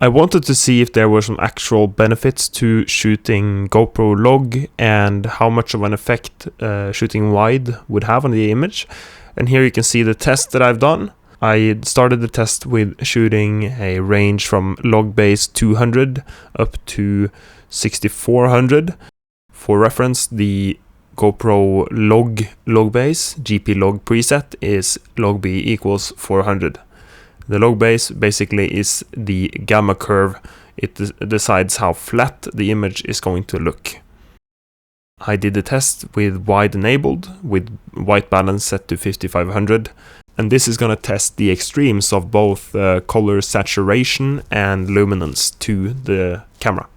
I wanted to see if there were some actual benefits to shooting GoPro log and how much of an effect shooting wide would have on the image. And here you can see the test that I've done. I started the test with shooting a range from log base 200 up to 6400. For reference, the GoPro log base GP log preset is LOGB equals 400. The log base basically is the gamma curve. It decides how flat the image is going to look. I did the test with wide enabled, with white balance set to 5500, and this is going to test the extremes of both color saturation and luminance to the camera.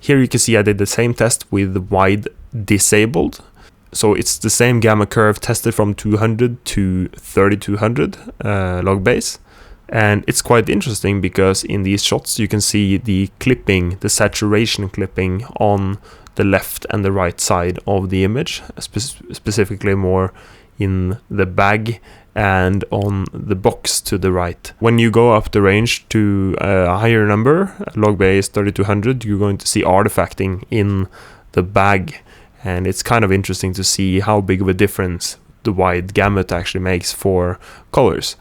Here you can see I did the same test with wide disabled. So it's the same gamma curve tested from 200 to 3200 log base. And it's quite interesting because in these shots you can see the clipping, the saturation clipping on the left and the right side of the image, specifically more in the bag and on the box to the right. When you go up the range to a higher number, log base 3200, you're going to see artifacting in the bag, and it's kind of interesting to see how big of a difference the wide gamut actually makes for colors.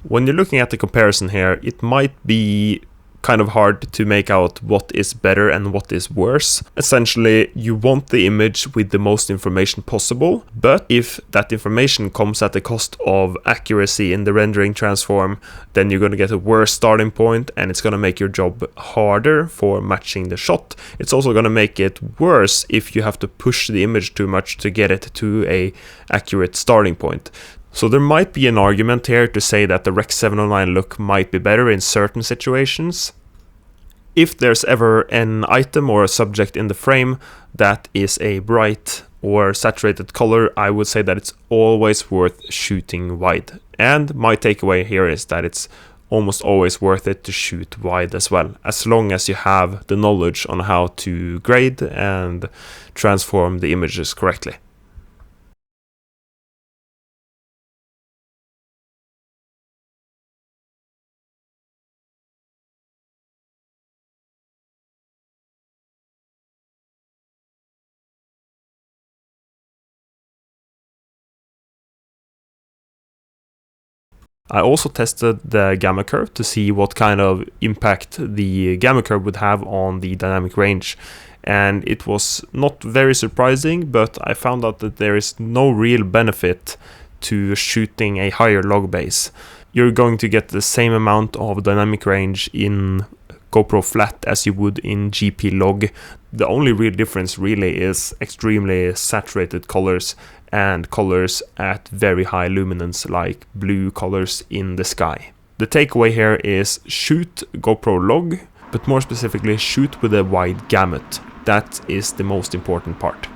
When you're looking at the comparison here, it might be kind of hard to make out what is better and what is worse. Essentially, you want the image with the most information possible, but if that information comes at the cost of accuracy in the rendering transform, then you're going to get a worse starting point, and it's going to make your job harder for matching the shot. It's also going to make it worse if you have to push the image too much to get it to an accurate starting point. So there might be an argument here to say that the Rec 709 look might be better in certain situations. If there's ever an item or a subject in the frame that is a bright or saturated color, I would say that it's always worth shooting wide. And my takeaway here is that it's almost always worth it to shoot wide as well, as long as you have the knowledge on how to grade and transform the images correctly. I also tested the gamma curve to see what kind of impact the gamma curve would have on the dynamic range. And it was not very surprising, but I found out that there is no real benefit to shooting a higher log base. You're going to get the same amount of dynamic range in GoPro flat as you would in GP log. The only real difference really is extremely saturated colors and colors at very high luminance, like blue colors in the sky. The takeaway here is shoot GoPro log, but more specifically shoot with a wide gamut. That is the most important part.